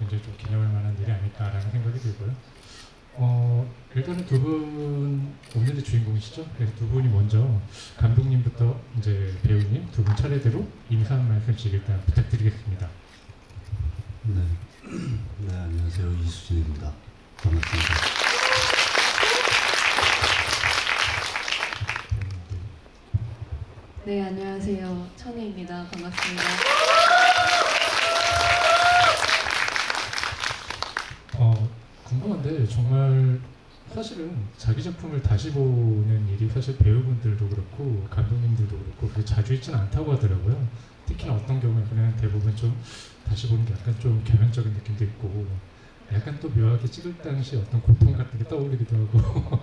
굉장히 좀 기념할 만한 일이 아닐까라는 생각이 들고요. 일단은 두 분 오늘의 주인공이시죠. 그래서 두 분이 먼저 감독님부터 이제 배우님 두 분 차례대로 인사 한 말씀씩 일단 부탁드리겠습니다. 네, 네 안녕하세요 이수진입니다. 반갑습니다. 네 안녕하세요 천혜입니다. 반갑습니다. 궁금한데 정말 사실은 자기 작품을 다시 보는 일이 사실 배우분들도 그렇고 감독님들도 그렇고 그렇게 자주 있지는 않다고 하더라고요. 특히나 어떤 경우에는 대부분 좀 다시 보는 게 약간 좀 개면적인 느낌도 있고 약간 또 묘하게 찍을 당시 어떤 고통 같은 게 떠오르기도 하고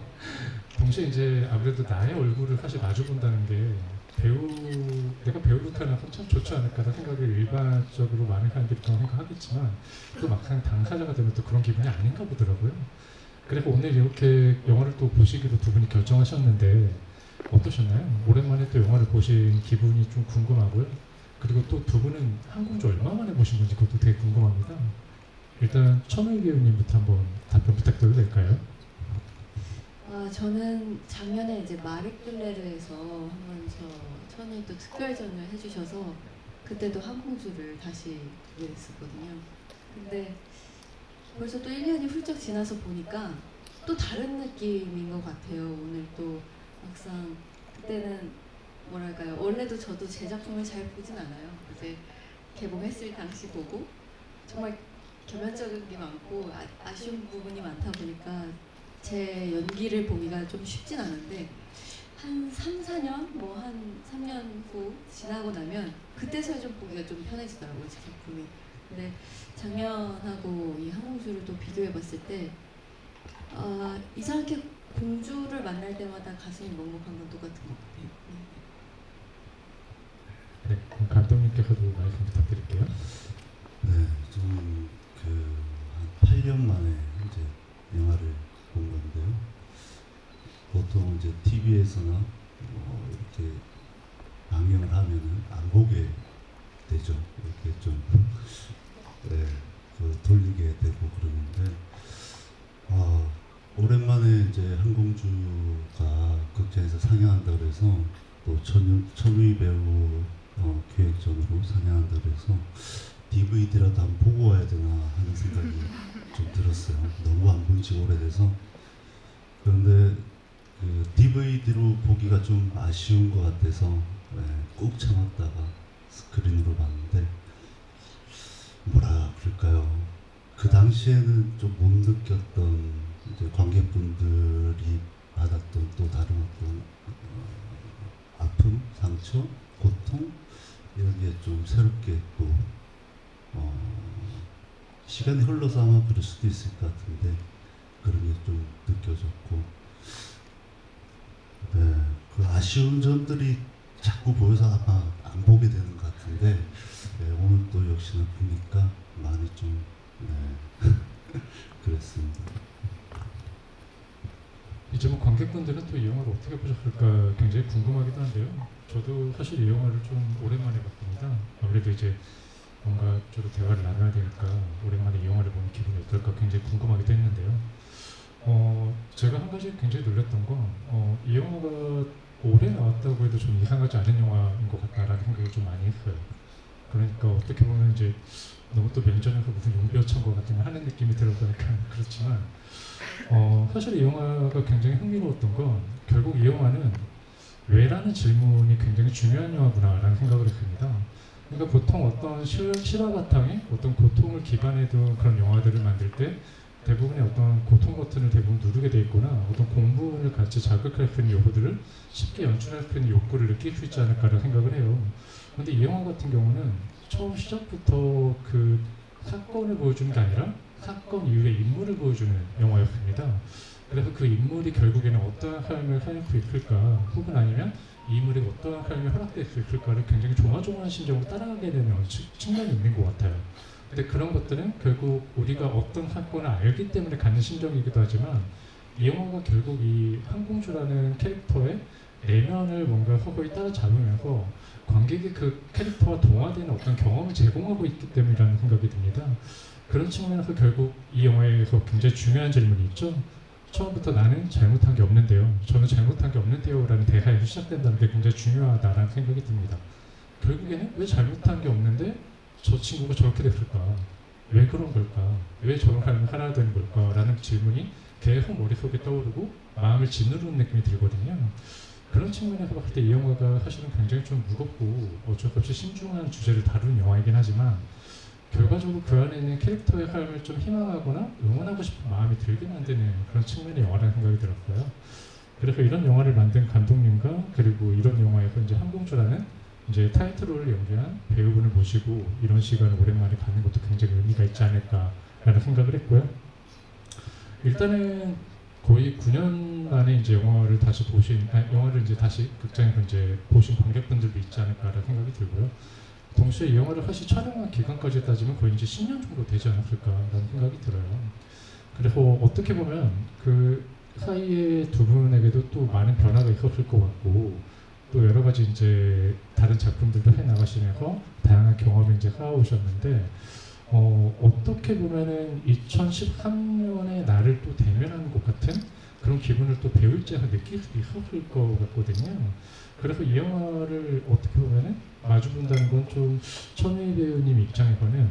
동시에 이제 아무래도 나의 얼굴을 사실 마주 본다는 게 내가 배우부터는 참 좋지 않을까라는 생각을 일반적으로 많은 사람들이 그런 생각하겠지만 또 막상 당사자가 되면 또 그런 기분이 아닌가 보더라고요. 그래서 오늘 이렇게 영화를 또 보시기로 두 분이 결정하셨는데 어떠셨나요? 오랜만에 또 영화를 보신 기분이 좀 궁금하고요. 그리고 또 두 분은 한국주 얼마 만에 보신 건지 그것도 되게 궁금합니다. 일단 천우희 배우님부터 한번 답변 부탁드려도 될까요? 저는 작년에 이제 마리끌레르에서 한번 천우희 또 특별전을 해주셔서 그때도 항공주를 다시 보게 됐었거든요. 근데 벌써 또 1년이 훌쩍 지나서 보니까 또 다른 느낌인 것 같아요. 오늘 또 막상 그때는 뭐랄까요. 원래도 저도 제 작품을 잘 보진 않아요. 이제 개봉했을 당시 보고 정말 개면적인 게 많고 아쉬운 부분이 많다 보니까 제 연기를 보기가 좀 쉽진 않은데 한 3, 4년? 뭐 한 3년 후 지나고 나면 그때서야 좀 보기가 좀 편해지더라고요. 제 작품이. 근데 작년하고 이 항공주를 또 비교해봤을 때 이상하게 공주를 만날 때마다 가슴이 먹먹한 건 똑같은 것 같아요. 네, 그럼 감독님께서도 말씀 부탁드릴게요. 네, 좀 한 8년 만에 이제 영화를 본 건데요. 보통 이제 TV에서나 이렇게 방영을 하면은 안 보게 되죠. 이렇게 좀 네, 돌리게 되고 그러는데 오랜만에 이제 항공주가 극장에서 상영한다 그래서 또 천우희 배우 기획전으로 상영한다 그래서 DVD라도 한번 보고 와야 되나 하는 생각이 좀 들었어요. 너무 안 본 지 오래돼서. 그런데 그 DVD로 보기가 좀 아쉬운 것 같아서 꾹 참았다가 스크린으로 봤는데 뭐라 그럴까요? 그 당시에는 좀 못 느꼈던 이제 관객분들이 받았던 또 다른 어떤 아픔, 상처, 고통 이런 게 좀 새롭게 또 시간이 흘러서 아마 그럴 수도 있을 것 같은데 그런 게 좀 느껴졌고 네, 그 아쉬운 점들이 자꾸 보여서 아마 안 보게 되는 것 같은데 네, 오늘 또 역시나 보니까 많이 좀 그랬습니다. 이제 뭐 관객분들은 또 이 영화를 어떻게 보셨을까 굉장히 궁금하기도 한데요. 저도 사실 이 영화를 좀 오랜만에 봤습니다. 아무래도 이제 뭔가 저도 대화를 나눠야 되니까 오랜만에 이 영화를 보는 기분이 어떨까 굉장히 궁금하기도 했는데요. 제가 한 가지 굉장히 놀랐던 건 이 영화가 올해 나왔다고 해도 좀 이상하지 않은 영화인 것 같다라는 생각을 좀 많이 했어요. 그러니까 어떻게 보면 이제 너무 또 명전에서 무슨 용비어천거 같은 거 하는 느낌이 들어서 약간 그렇지만 사실 이 영화가 굉장히 흥미로웠던 건 결국 이 영화는 왜라는 질문이 굉장히 중요한 영화구나라는 생각을 했습니다. 그러니까 보통 어떤 실화 바탕에 어떤 고통을 기반에 둔 그런 영화들을 만들 때 대부분의 어떤 고통 버튼을 대부분 누르게 돼 있거나 어떤 공분을 같이 자극할 수 있는 요소들을 쉽게 연출할 수 있는 욕구를 느낄 수 있지 않을까라는 생각을 해요. 그런데 이 영화 같은 경우는 처음 시작부터 그 사건을 보여주는 게 아니라 사건 이후의 인물을 보여주는 영화였습니다. 그래서 그 인물이 결국에는 어떠한 삶을 살 수 있을까 혹은 아니면 이 인물에게 어떠한 삶이 허락될 수 있을까를 굉장히 조마조마한 심정으로 따라가게 되는 측면이 있는 것 같아요. 근데 그런 것들은 결국 우리가 어떤 사건을 알기 때문에 갖는 심정이기도 하지만 이 영화가 결국 이 항공주라는 캐릭터의 내면을 뭔가 서서히 따라잡으면서 관객이 그 캐릭터와 동화되는 어떤 경험을 제공하고 있기 때문이라는 생각이 듭니다. 그런 측면에서 결국 이 영화에서 굉장히 중요한 질문이 있죠. 처음부터 나는 잘못한 게 없는데요. 저는 잘못한 게 없는데요. 라는 대사에서 시작된다는 게 굉장히 중요하다라는 생각이 듭니다. 결국에는 왜 잘못한 게 없는데 저 친구가 저렇게 됐을까? 왜 그런 걸까? 왜 저런 삶을 살아야 되는 걸까? 라는 질문이 계속 머릿속에 떠오르고 마음을 짓누르는 느낌이 들거든요. 그런 측면에서 봤을 때 이 영화가 사실은 굉장히 좀 무겁고 어쩔 수 없이 신중한 주제를 다루는 영화이긴 하지만 결과적으로 그 안에 있는 캐릭터의 삶을 좀 희망하거나 응원하고 싶은 마음이 들게 만드는 그런 측면의 영화라는 생각이 들었어요. 그래서 이런 영화를 만든 감독님과 그리고 이런 영화에서 이제 한공주라는 이제 타이틀로를 연기한 배우분을 모시고 이런 시간을 오랜만에 갖는 것도 굉장히 의미가 있지 않을까라는 생각을 했고요. 일단은 거의 9년 만에 이제 영화를 다시 영화를 이제 다시 극장에서 이제 보신 관객분들도 있지 않을까라는 생각이 들고요. 동시에 이 영화를 사실 촬영한 기간까지 따지면 거의 이제 10년 정도 되지 않았을까라는 생각이 들어요. 그래서 어떻게 보면 그 사이에 두 분에게도 또 많은 변화가 있었을 것 같고 또 여러 가지 이제 다른 작품들도 해 나가시면서 다양한 경험을 이제 쌓아오셨는데 어떻게 보면은 2013년의 나를 또 대면하는 것 같은 그런 기분을 또 배우자가 느낄 수 있었을 것 같거든요. 그래서 이 영화를 어떻게 보면은 마주본다는 건 좀 천우희 배우님 입장에서는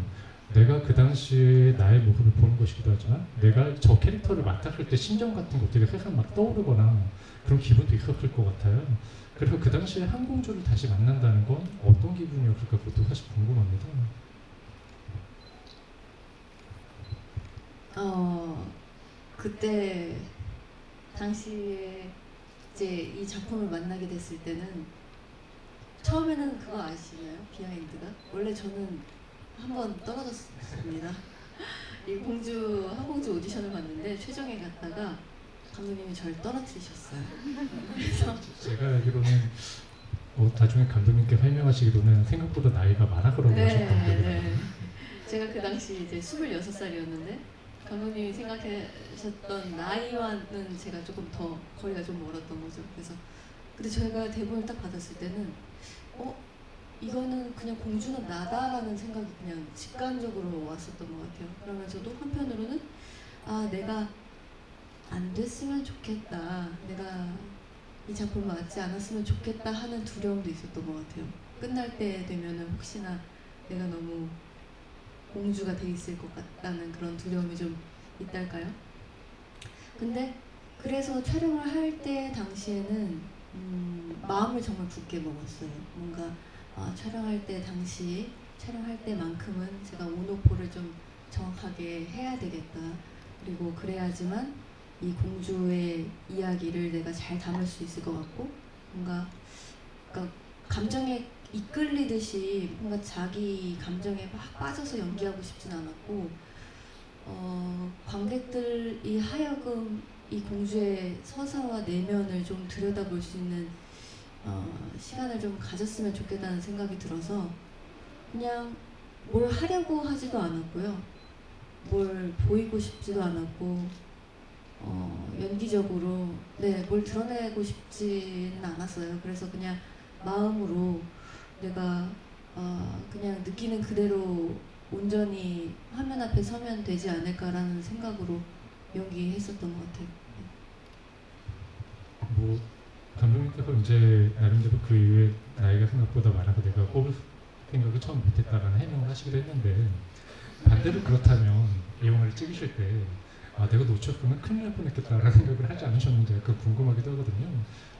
내가 그 당시에 나의 모습을 보는 것이기도 하지만 내가 저 캐릭터를 맡았을 때 심정 같은 것들이 세상 막 떠오르거나 그런 기분도 있었을 것 같아요. 그래서 그 당시에 한공주를 다시 만난다는 건 어떤 기분이었을까 그것도 사실 궁금합니다. 그때 당시에 이제 이 작품을 만나게 됐을 때는 처음에는 그거 아시나요? 비하인드가? 원래 저는 한번 떨어졌습니다. 이 한공주 오디션을 봤는데 최종에 갔다가 감독님이 저를 떨어뜨리셨어요. 그래서 제가 알기로는 나중에 감독님께 설명하시기로는 생각보다 나이가 많아 그런 거셨거든요. 네. 제가 그 당시 이제 26살이었는데 감독님이 생각하셨던 나이와는 제가 조금 더 거리가 좀 멀었던 거죠. 그래서 근데 저희가 대본을 딱 받았을 때는 이거는 그냥 공주는 나다라는 생각이 그냥 직관적으로 왔었던 것 같아요. 그러면서도 한편으로는 내가 안 됐으면 좋겠다. 내가 이 작품을 맡지 않았으면 좋겠다 하는 두려움도 있었던 것 같아요. 끝날 때 되면은 혹시나 내가 너무 공주가 돼 있을 것 같다는 그런 두려움이 좀 있달까요? 근데 그래서 촬영을 할 때 당시에는 마음을 정말 굳게 먹었어요. 뭔가 촬영할 때만큼은 제가 온오프를 좀 정확하게 해야 되겠다. 그리고 그래야지만 이 공주의 이야기를 내가 잘 담을 수 있을 것 같고 뭔가 그러니까 감정에 이끌리듯이 뭔가 자기 감정에 막 빠져서 연기하고 싶진 않았고 관객들이 하여금 이 공주의 서사와 내면을 좀 들여다볼 수 있는 시간을 좀 가졌으면 좋겠다는 생각이 들어서 그냥 뭘 하려고 하지도 않았고요. 뭘 보이고 싶지도 않았고 연기적으로 뭘 드러내고 싶지는 않았어요. 그래서 그냥 마음으로 내가 그냥 느끼는 그대로 온전히 화면 앞에 서면 되지 않을까라는 생각으로 연기했었던 것 같아요. 감독님께서 이제 나름대로 그 이후에 나이가 생각보다 많아서 내가 뽑을 생각을 처음 못했다라는 해명을 하시기도 했는데 반대로 그렇다면 이 영화를 찍으실 때 내가 놓쳤으면 큰일 날 뻔했겠다라는 생각을 하지 않으셨는지 약간 궁금하기도 하거든요.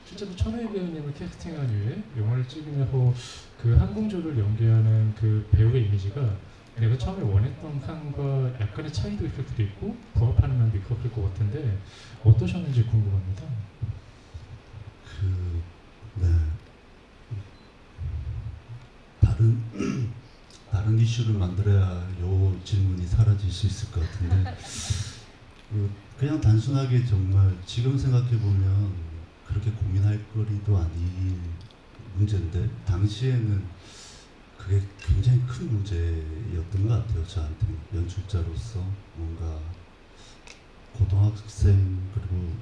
실제로 천우희 배우님을 캐스팅한 이후에 영화를 찍으면서 그 한공주를 연기하는 그 배우의 이미지가 내가 처음에 원했던 상과 약간의 차이도 있을 수도 있고 부합하는 면도 있었을 것 같은데 어떠셨는지 궁금합니다. 다른 이슈를 만들어야 이 질문이 사라질 수 있을 것 같은데 그냥 단순하게 정말 지금 생각해 보면 그렇게 고민할 거리도 아닌 문제인데 당시에는 그게 굉장히 큰 문제였던 것 같아요. 저한테 연출자로서 뭔가 고등학생 그리고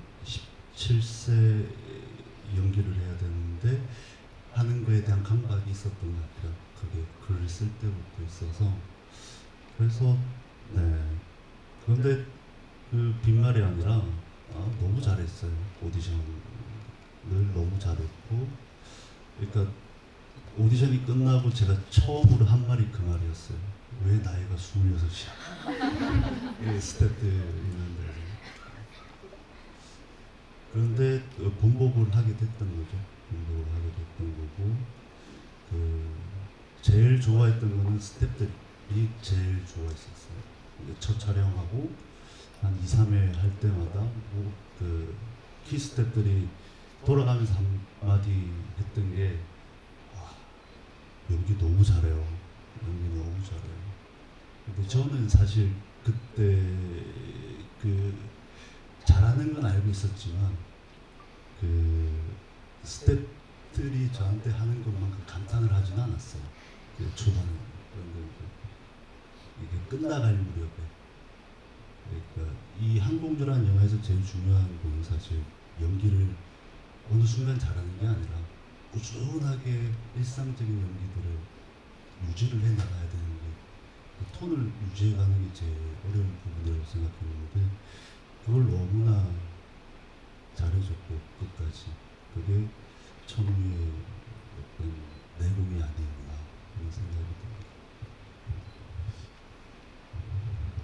17세 연기를 해야 되는데 하는 거에 대한 강박이 있었던 것 같아요. 그게 글을 쓸 때부터 있어서 그래서 네. 그런데 그 빈말이 아니라 너무 잘했어요. 오디션을 너무 잘했고, 그러니까 오디션이 끝나고 제가 처음으로 한 말이 그 말이었어요. 왜 나이가 26이야? 스태프들 있는데. 그런데 본복을 하게 됐던 거죠. 본복을 하게 됐던 거고, 제일 좋아했던 거는 스태프들이 제일 좋아했었어요. 첫 촬영하고 한 2, 3회 할 때마다 키 스태프들이 돌아가면서 한마디 했던 게 연기 너무 잘해요. 연기 너무 잘해요. 근데 저는 사실 그때 잘하는 건 알고 있었지만 스태프들이 저한테 하는 것만큼 감탄을 하지는 않았어요. 초반에. 그런데 이게 끝나갈 무렵에, 그러니까 이 한공주라는 영화에서 제일 중요한 건 사실 연기를 어느 순간 잘하는 게 아니라 꾸준하게 일상적인 연기들을 유지를 해나가야 되는 게, 그 톤을 유지해가는 게 제일 어려운 부분이라고 생각했는데 그걸 너무나 잘해줬고 끝까지. 그게 천우의 어떤 내공이 아니구나 그런 생각이 듭니다.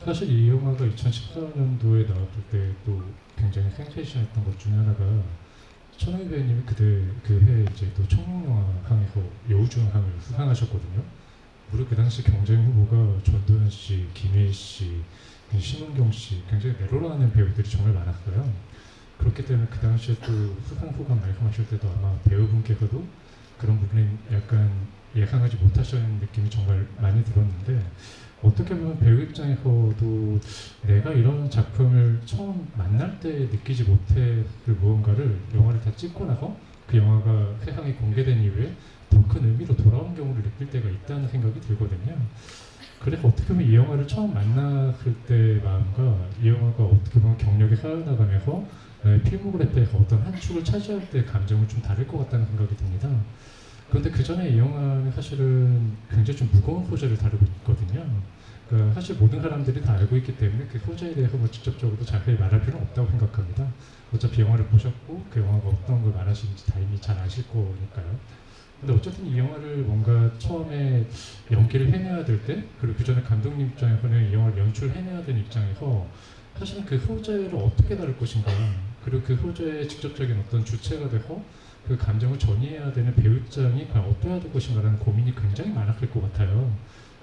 사실 이 영화가 2014년도에 나왔을 때 또 굉장히 센세이션했던 것 중에 하나가 천우희 배우님이 그해 이제 또 청룡영화상에서 여우주연상을 수상하셨거든요. 무려 그 당시 경쟁 후보가 전도연 씨, 김혜희 씨, 신은경 씨, 굉장히 내로라는 배우들이 정말 많았어요. 그렇기 때문에 그 당시에 또 수상 소감 말씀하실 때도 아마 배우분께서도 그런 부분에 약간 예상하지 못하시는 느낌이 정말 많이 들었는데, 어떻게 보면 배우 입장에서도 내가 이런 작품을 처음 만날 때 느끼지 못했을 무언가를 영화를 다 찍고 나서 그 영화가 세상에 공개된 이후에 더 큰 의미로 돌아온 경우를 느낄 때가 있다는 생각이 들거든요. 그래서 어떻게 보면 이 영화를 처음 만났을 때의 마음과 이 영화가 어떻게 보면 경력이 쌓여나가면서 필모그래피에서 어떤 한 축을 차지할 때의 감정은 좀 다를 것 같다는 생각이 듭니다. 그런데 그 전에 이 영화는 사실은 굉장히 좀 무거운 소재를 다루고 있거든요. 그러니까 사실 모든 사람들이 다 알고 있기 때문에 그 소재에 대해서 뭐 직접적으로 자세히 말할 필요는 없다고 생각합니다. 어차피 영화를 보셨고 그 영화가 어떤 걸 말하시는지 다 이미 잘 아실 거니까요. 근데 어쨌든 이 영화를 뭔가 처음에 연기를 해내야 될 때, 그리고 그 전에 감독님 입장에서는 이 영화를 연출해내야 되는 입장에서 사실은 그 소재를 어떻게 다룰 것인가, 그리고 그 소재의 직접적인 어떤 주체가 되고 그 감정을 전이해야 되는 배우 입장이 과연 어떠해야 될 것인가라는 고민이 굉장히 많았을 것 같아요.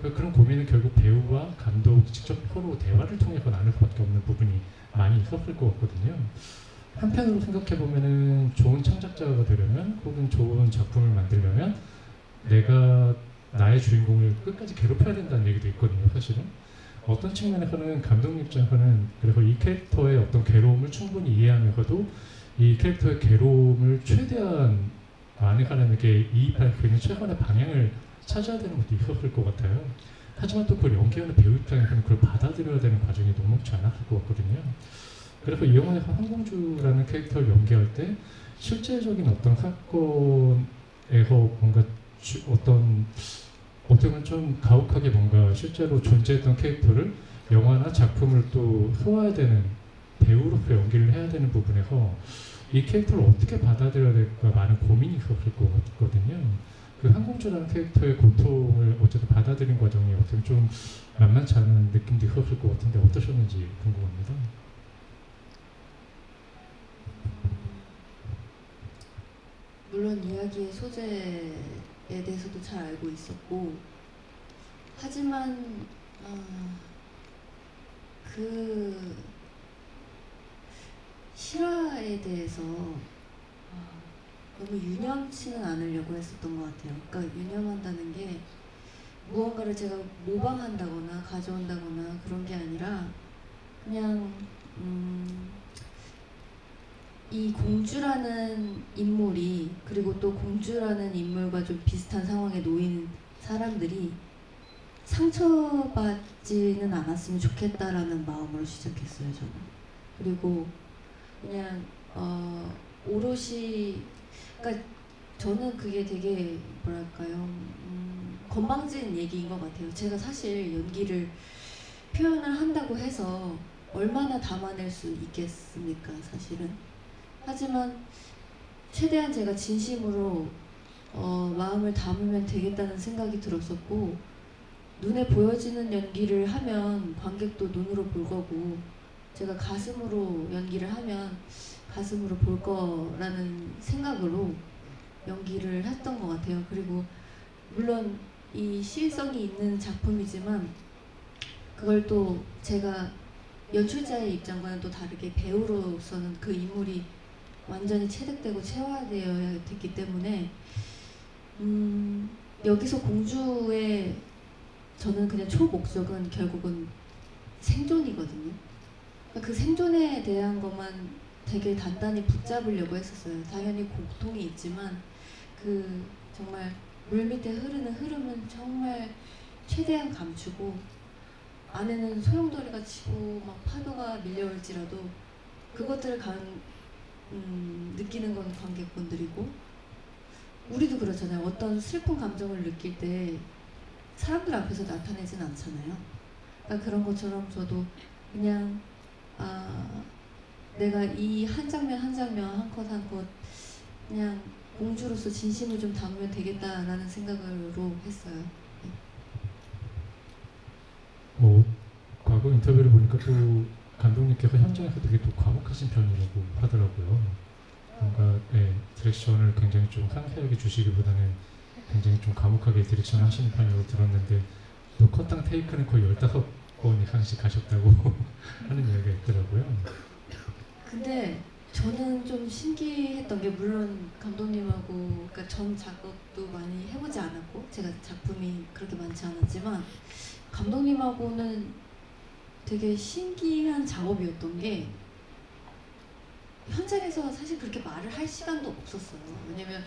그런 고민은 결국 배우와 감독이 직접 서로 대화를 통해서 나눌 수밖에 없는 부분이 많이 있었을 것 같거든요. 한편으로 생각해보면은 좋은 창작자가 되려면, 혹은 좋은 작품을 만들려면 내가 나의 주인공을 끝까지 괴롭혀야 된다는 얘기도 있거든요, 사실은. 어떤 측면에서는 감독님 입장에서는 그래서 이 캐릭터의 어떤 괴로움을 충분히 이해하면서도 이 캐릭터의 괴로움을 최대한 많은 사람에게 이입할 수 있는 최선의 방향을 찾아야 되는 것도 있었을 것 같아요. 하지만 또 그걸 연기하는 배우 입장에서는 그걸 받아들여야 되는 과정이 녹록지 않았을 것 같거든요. 그래서 이 영화에서 한공주라는 캐릭터를 연기할 때 실제적인 어떤 사건에서 뭔가 어떻게 보면 좀 가혹하게 뭔가 실제로 존재했던 캐릭터를 영화나 작품을 또 소화해야 되는 배우로서 연기를 해야 되는 부분에서 이 캐릭터를 어떻게 받아들여야 될까 많은 고민이 있었을 것 같거든요. 그 한공주라는 캐릭터의 고통을 어쨌든 받아들인 과정이 어떻게 좀 만만치 않은 느낌도 있었을 것 같은데 어떠셨는지 궁금합니다. 물론 이야기의 소재에 대해서도 잘 알고 있었고, 하지만 그 실화에 대해서 너무 유념치는 않으려고 했었던 것 같아요. 그러니까 유념한다는 게 무언가를 제가 모방한다거나 가져온다거나 그런 게 아니라 그냥 이 공주라는 인물이, 그리고 또 공주라는 인물과 좀 비슷한 상황에 놓인 사람들이 상처받지는 않았으면 좋겠다라는 마음으로 시작했어요, 저는. 그리고 그냥 오롯이, 그러니까 저는 그게 되게 뭐랄까요, 건방진 얘기인 것 같아요. 제가 사실 연기를 표현을 한다고 해서 얼마나 담아낼 수 있겠습니까, 사실은. 하지만 최대한 제가 진심으로 마음을 담으면 되겠다는 생각이 들었었고, 눈에 보여지는 연기를 하면 관객도 눈으로 볼 거고, 제가 가슴으로 연기를 하면 가슴으로 볼 거라는 생각으로 연기를 했던 것 같아요. 그리고 물론 이 시의성이 있는 작품이지만 그걸 또 제가 연출자의 입장과는 또 다르게 배우로서는 그 인물이 완전히 체득되고 체화되어야 됐기 때문에 여기서 공주의 저는 그냥 초목적은 결국은 생존이거든요. 그 생존에 대한 것만 되게 단단히 붙잡으려고 했었어요. 당연히 고통이 있지만 그 정말 물밑에 흐르는 흐름은 정말 최대한 감추고, 안에는 소용돌이가 치고 막 파도가 밀려올지라도 그것들을 느끼는 건 관객분들이고, 우리도 그렇잖아요. 어떤 슬픈 감정을 느낄 때 사람들 앞에서 나타내진 않잖아요. 그러니까 그런 것처럼 저도 그냥 내가 이 한 장면 한 장면 한 컷 한 컷 그냥 공주로서 진심을 좀 담으면 되겠다라는 생각으로 했어요. 과거 인터뷰를 보니까 또 감독님께서 현장에서 되게 또 과묵하신 편이라고 하더라고요. 뭔가 디렉션을 굉장히 좀 상세하게 주시기보다는 굉장히 좀 과묵하게 디렉션을 하시는 편이라고 들었는데, 또 컷당 테이크는 거의 15번 이상씩 하셨다고 하는 이야기가 있더라고요. 근데 저는 좀 신기했던 게, 물론 감독님하고 그러니까 전 작업도 많이 해보지 않았고 제가 작품이 그렇게 많지 않았지만 감독님하고는 되게 신기한 작업이었던 게, 현장에서 사실 그렇게 말을 할 시간도 없었어요. 왜냐면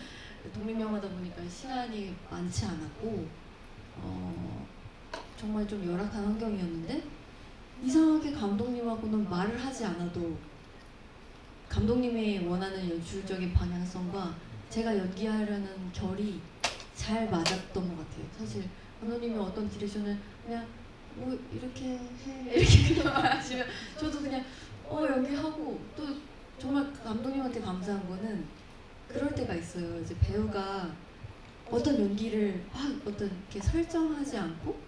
독립영화다 보니까 시간이 많지 않았고 정말 좀 열악한 환경이었는데, 이상하게 감독님하고는 말을 하지 않아도 감독님이 원하는 연출적인 방향성과 제가 연기하려는 결이 잘 맞았던 것 같아요. 사실 감독님이 어떤 디렉션을 그냥 뭐 이렇게 해 이렇게 말하시면 저도 그냥 연기하고, 또 정말 감독님한테 감사한 거는 그럴 때가 있어요. 이제 배우가 어떤 연기를 막 어떤 이렇게 설정하지 않고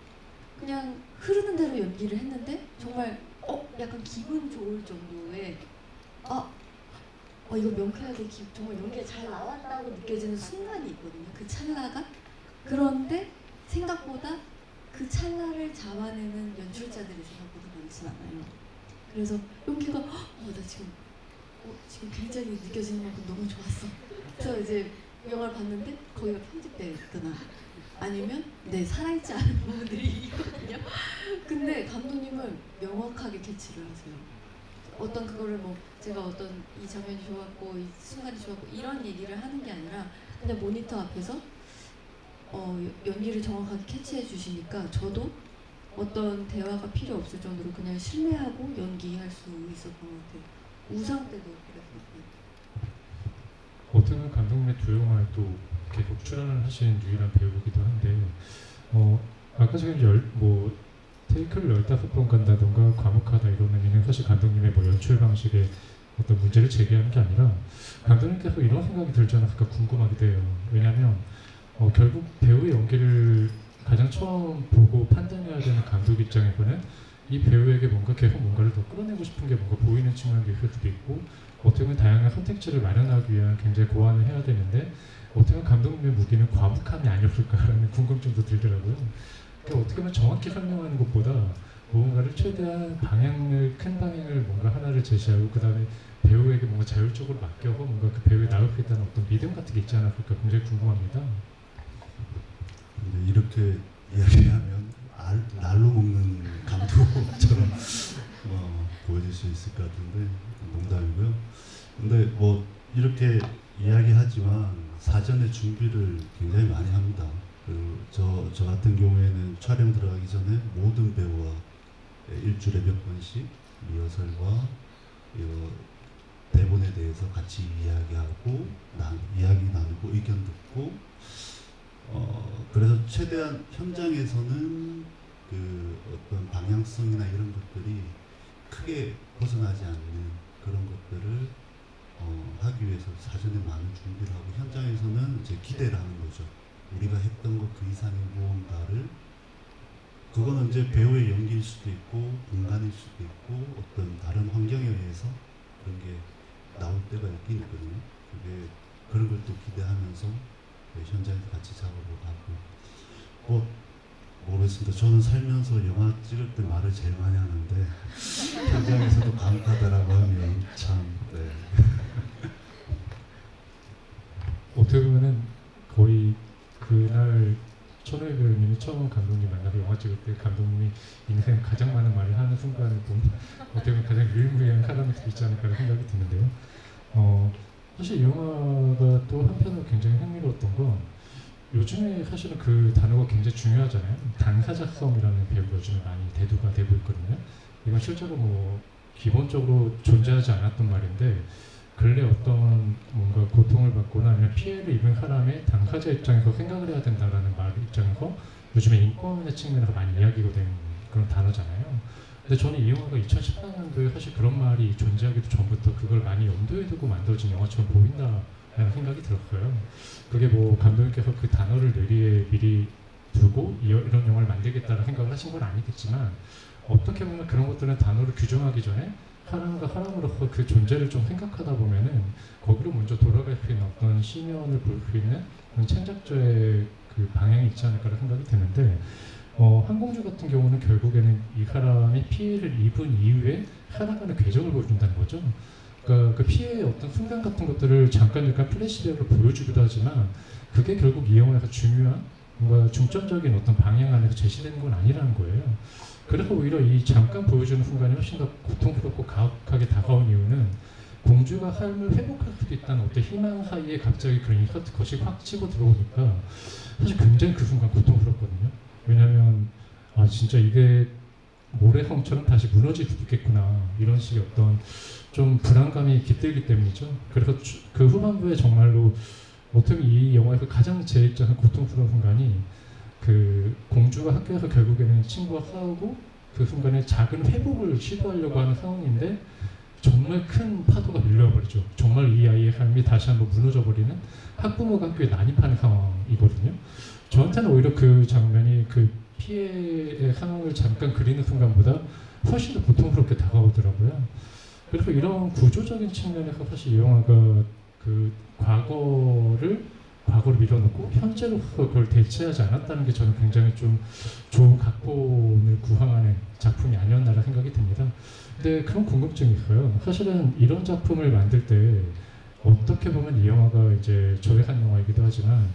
그냥 흐르는 대로 연기를 했는데 정말 약간 기분 좋을 정도의 이거 명쾌하게 정말 연기가 잘 나왔다고 느껴지는 순간이 있거든요. 그 찰나가. 그런데 생각보다 그 찰나를 잡아내는 연출자들이 생각보다 많진 않아요. 그래서 연기가 나 지금 굉장히 느껴지는 만큼 너무 좋았어. 그래서 이제 영화를 봤는데 거기가 편집되어 있거나 아니면 살아있지 않은 부분들이 있거든요. 근데 감독님은 명확하게 캐치를 하세요. 어떤 그거를 뭐 제가 어떤 이 장면이 좋았고 이 순간이 좋았고 이런 얘기를 하는 게 아니라 그냥 모니터 앞에서 연기를 정확하게 캐치해 주시니까 저도 어떤 대화가 필요 없을 정도로 그냥 신뢰하고 연기할 수 있었던 것 같아요. 우상 때도 그랬거든요. 오태훈 감독님의 두 영화에 또 계속 출연을 하시는 유일한 배우이기도 한데, 아까 제가 테이크를 15번 간다던가 과묵하다 이런 의미는 사실 감독님의 연출 방식에 어떤 문제를 제기하는 게 아니라 감독님께서 이런 생각이 들지 않았을까 궁금하기도 해요. 왜냐하면 결국 배우의 연기를 가장 처음 보고 판단해야 되는 감독 입장에서는 이 배우에게 계속 뭔가를 더 끌어내고 싶은 게 뭔가 보이는 측면도 있을 수도 있고, 어떻게 보면 다양한 선택지를 마련하기 위한 굉장히 고안을 해야 되는데, 어떻게 보면 감독님의 무기는 과묵함이 아니었을까라는 궁금증도 들더라고요. 그러니까 어떻게 보면 정확히 설명하는 것보다 무언가를 최대한 큰 방향을 뭔가 하나를 제시하고 그 다음에 배우에게 뭔가 자율적으로 맡겨서 뭔가 그 배우에 나올 수 있다는 어떤 믿음 같은 게 있지 않았을까 굉장히 궁금합니다. 근데 이렇게 이야기하면 날로 먹는 감독처럼 보여질 수 있을 것 같은데 농담이고요. 근데 이렇게 이야기하지만 사전에 준비를 굉장히 많이 합니다. 저 같은 경우에는 촬영 들어가기 전에 모든 배우와 일주일에 몇 번씩 리허설과 대본에 대해서 같이 이야기하고 이야기 나누고 의견 듣고 그래서 최대한 현장에서는 그 어떤 방향성이나 이런 것들이 크게 벗어나지 않는 그런 것들을 하기 위해서 사전에 많은 준비를 하고 현장에서는 이제 기대를 하는 거죠. 우리가 했던 것 그 이상의 무언가를 그거는 이제 배우의 연기일 수도 있고 공간일 수도 있고 어떤 다른 환경에 의해서 그런 게 나올 때가 있긴 있거든요. 그게 그런 걸 또 기대하면서 현장에서 같이 작업을 하고 모르겠습니다. 저는 살면서 영화 찍을 때 말을 제일 많이 하는데 현장에서도 감옥하다라고 하면 참 네. 어떻게 보면은 거의 그날 천우희 배우님이 처음 감독님 만나서 영화 찍을 때 감독님이 인생 가장 많은 말을 하는 순간을 본 어떻게 보면 가장 유일무이한 사람일 수도 있지 않을까 생각이 드는데요. 사실 이 영화가 또 한편으로 굉장히 흥미로웠던 건 요즘에 사실은 그 단어가 굉장히 중요하잖아요. 당사자성이라는 배우가 요즘에 많이 대두가 되고 있거든요. 이건 실제로 뭐 기본적으로 존재하지 않았던 말인데 근래 어떤 뭔가 고통을 받거나 아니면 피해를 입은 사람의 당사자 입장에서 생각을 해야 된다라는 말 입장에서 요즘에 인권의 측면에서 많이 이야기가 되는 그런 단어잖아요. 근데 저는 이 영화가 2014년도에 사실 그런 말이 존재하기도 전부터 그걸 많이 염두에 두고 만들어진 영화처럼 보인다라는 생각이 들었어요. 그게 뭐 감독님께서 그 단어를 뇌리에 미리 두고 이런 영화를 만들겠다는 생각을 하신 건 아니겠지만 어떻게 보면 그런 것들은 단어를 규정하기 전에 사람과 사람으로서 그 존재를 좀 생각하다 보면은 거기로 먼저 돌아갈 수 있는 어떤 시면을 볼 수 있는 그런 창작자의 그 방향이 있지 않을까라는 생각이 드는데 한공주 같은 경우는 결국에는 이 사람이 피해를 입은 이후에 살아가는 궤적을 보여준다는 거죠. 그러니까 그 피해의 어떤 순간 같은 것들을 잠깐 플래시백으로 보여주기도 하지만 그게 결국 이 영화에서 중요한 뭔가 중점적인 어떤 방향 안에서 제시되는 건 아니라는 거예요. 그래서 오히려 이 잠깐 보여주는 순간이 훨씬 더 고통스럽고 가혹하게 다가온 이유는 공주가 삶을 회복할 수도 있다는 어떤 희망 사이에 갑자기 그런 것이 확 치고 들어오니까 사실 굉장히 그 순간 고통스럽거든요. 왜냐하면 진짜 이게 모래성처럼 다시 무너질 수도 있겠구나 이런 식의 어떤 좀 불안감이 깃들기 때문이죠. 그래서 그 후반부에 정말로 어떻게 보면 이 영화에서 가장 제 입장에서 고통스러운 순간이 그 공주가 학교에서 결국에는 친구와 싸우고 그 순간에 작은 회복을 시도하려고 하는 상황인데 정말 큰 파도가 밀려버리죠. 정말 이 아이의 삶이 다시 한번 무너져버리는 학부모가 학교에 난입하는 상황이거든요. 저한테는 오히려 그 장면이 그 피해의 상황을 잠깐 그리는 순간보다 훨씬 더 고통스럽게 다가오더라고요. 그래서 이런 구조적인 측면에서 사실 이 영화가 그 과거를 밀어넣고 현재로서 그걸 대체하지 않았다는 게 저는 굉장히 좀 좋은 각본을 구상하는 작품이 아니었나라는 생각이 듭니다. 근데 그런 궁금증이 있어요. 사실은 이런 작품을 만들 때 어떻게 보면 이 영화가 이제 저예산 영화이기도 하지만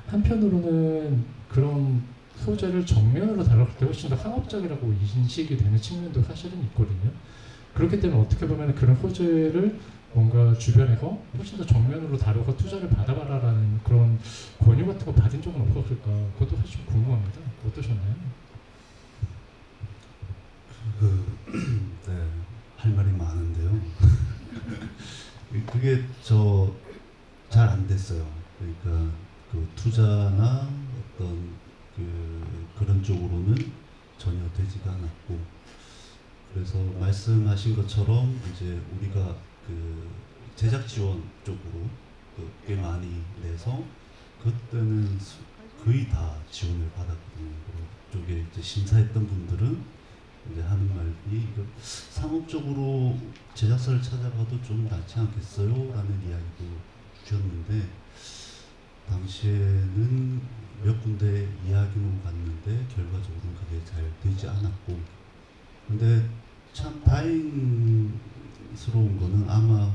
한편으로는 그런 소재를 정면으로 다뤘을 때 훨씬 더 상업적이라고 인식이 되는 측면도 사실은 있거든요. 그렇기 때문에 어떻게 보면 그런 소재를 뭔가 주변에서 훨씬 더 정면으로 다루고 투자를 받아봐라라는 그런 권유 같은 거 받은 적은 없었을까? 그것도 사실 좀 궁금합니다. 어떠셨나요? 네, 할 말이 많은데요. 그게 잘 안 됐어요. 그러니까 그 투자나 어떤 그런 쪽으로는 전혀 되지가 않았고, 그래서 말씀하신 것처럼 이제 우리가 그 제작 지원 쪽으로 꽤 많이 내서 그때는 거의 다 지원을 받았거든요. 그쪽에 이제 심사했던 분들은 이제 하는 말이 이거 상업적으로 제작사를 찾아가도 좀 낫지 않겠어요? 라는 이야기도 주셨는데 당시에는 몇 군데 이야기는 갔는데 결과적으로는 그게 잘 되지 않았고, 근데 참 다행스러운 거는 아마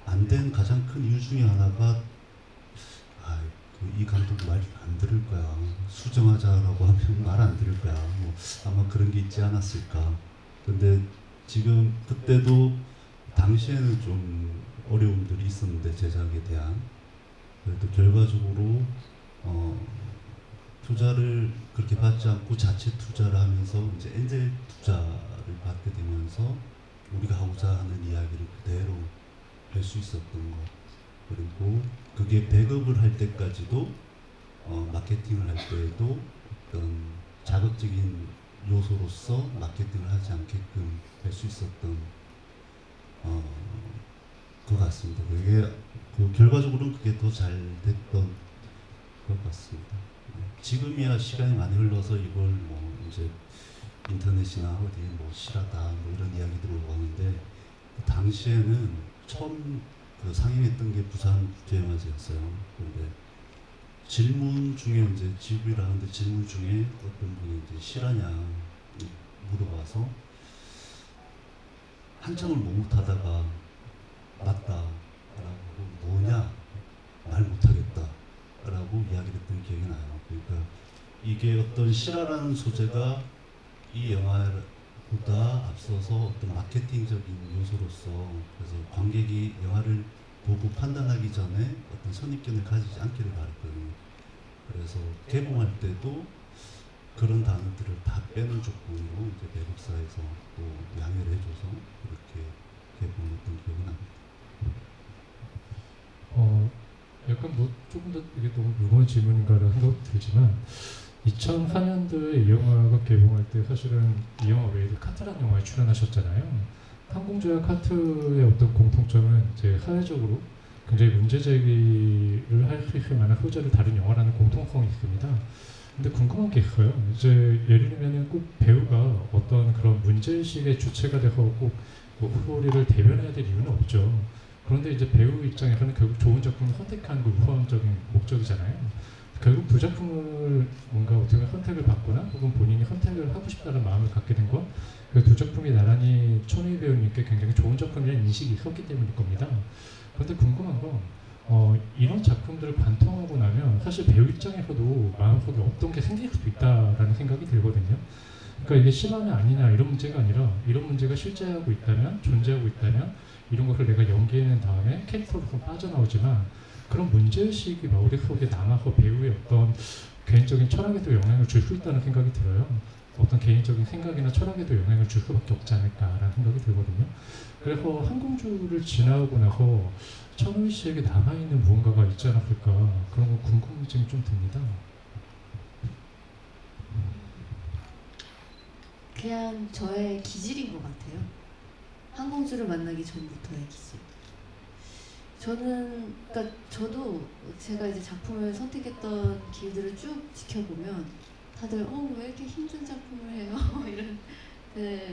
안 된 가장 큰 이유 중에 하나가 이 감독 말 안 들을 거야, 수정하자라고 하면 말 안 들을 거야, 뭐 아마 그런 게 있지 않았을까. 근데 지금 그때도 당시에는 좀 어려움들이 있었는데 제작에 대한, 그래도 결과적으로 투자를 그렇게 받지 않고 자체 투자를 하면서 이제 엔젤 투자를 받게 되면서 우리가 하고자 하는 이야기를 그대로 할 수 있었던 것, 그리고 그게 배급을 할 때까지도 마케팅을 할 때에도 어떤 자극적인 요소로서 마케팅을 하지 않게끔 할 수 있었던 것 같습니다. 그게 결과적으로는 그게 더 잘 됐던 것 같습니다. 지금이야 시간이 많이 흘러서 이걸 뭐 이제 인터넷이나 어디 뭐 실하다 뭐 이런 이야기들이 오가는데 당시에는 처음 그 상영했던 게 부산 국제영화제였어요. 그런데 질문 중에 이제 지구이라 하는데 질문 중에 어떤 분이 이제 실하냐 물어봐서 한참을 못하다가 맞다라고 뭐냐 말 못하겠다 라고 이야기를 했던 기억이 나요. 그러니까 이게 어떤 실화라는 소재가 이 영화보다 앞서서 어떤 마케팅적인 요소로서 그래서 관객이 영화를 보고 판단하기 전에 어떤 선입견을 가지지 않기를 바랬거든요. 그래서 개봉할 때도 그런 단어들을 다 빼는 조건으로 이제 배급사에서 또 양해를 해줘서 그렇게 개봉했던 기억이 납니다. 약간 뭐 조금 더 이게 너무 무거운 질문인가라는 생각도 들지만 2004년도에 이 영화가 개봉할 때 사실은 이 영화 외에도 카트라는 영화에 출연하셨잖아요. 항공주와 카트의 어떤 공통점은 이제 사회적으로 굉장히 문제 제기를 할 수 있을 만한 소재를 다룬 영화라는 공통성이 있습니다. 근데 궁금한 게 있어요. 이제 예를 들면 꼭 배우가 어떤 그런 문제의식의 주체가 돼서 꼭뭐 후보리를 대변해야 될 이유는 없죠. 그런데 이제 배우 입장에서는 결국 좋은 작품을 선택하는 게 우선적인 목적이잖아요. 결국 두 작품을 뭔가 어떻게 보면 선택을 받거나 혹은 본인이 선택을 하고 싶다는 마음을 갖게 된 건 그 두 작품이 나란히 천우희 배우님께 굉장히 좋은 작품이라는 인식이 있었기 때문일 겁니다. 그런데 궁금한 건 이런 작품들을 관통하고 나면 사실 배우 입장에서도 마음속에 어떤 게 생길 수도 있다라는 생각이 들거든요. 그러니까 이게 실화냐 아니냐 이런 문제가 아니라 이런 문제가 실제하고 있다면 존재하고 있다면 이런 것을 내가 연기해낸 다음에 캐릭터로 좀 빠져나오지만 그런 문제의식이 머릿속에 남아서 배우의 어떤 개인적인 철학에도 영향을 줄 수 있다는 생각이 들어요. 어떤 개인적인 생각이나 철학에도 영향을 줄 수밖에 없지 않을까라는 생각이 들거든요. 그래서 항공주를 지나고 나서 천우희 씨에게 남아있는 무언가가 있지 않았을까 그런 거 궁금증이 좀 듭니다. 그냥 저의 기질인 것 같아요. 항공주를 만나기 전부터의 기질. 그러니까 저도 제가 이제 작품을 선택했던 길들을 쭉 지켜보면 다들 왜 이렇게 힘든 작품을 해요? 이런